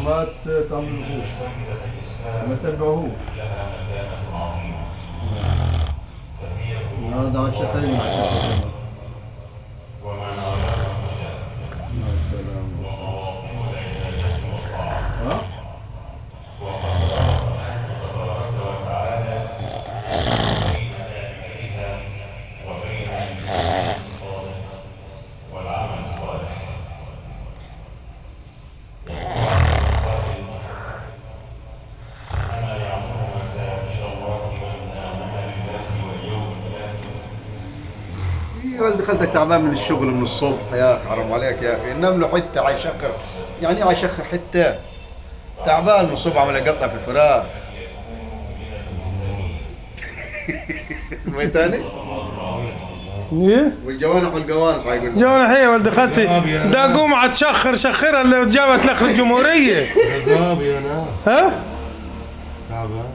ما تعملوه، ما تتبعوه. هذا عشان خيمة. يا سلام. ها؟ ولد خالتك تعبان من الشغل من الصبح يا اخي، حرام عليك يا اخي، نام له حته عيشخر. يعني ايه عيشخر حته؟ تعبان من الصبح عمال يقطع في الفراخ. ما تاني؟ ايه والجوانح والقوانص حيقول جونا هي ولد خالتي ده قوم تشخر شخرها اللي جابت لك الجمهوريه. غاب يا ناس. ها تعبان.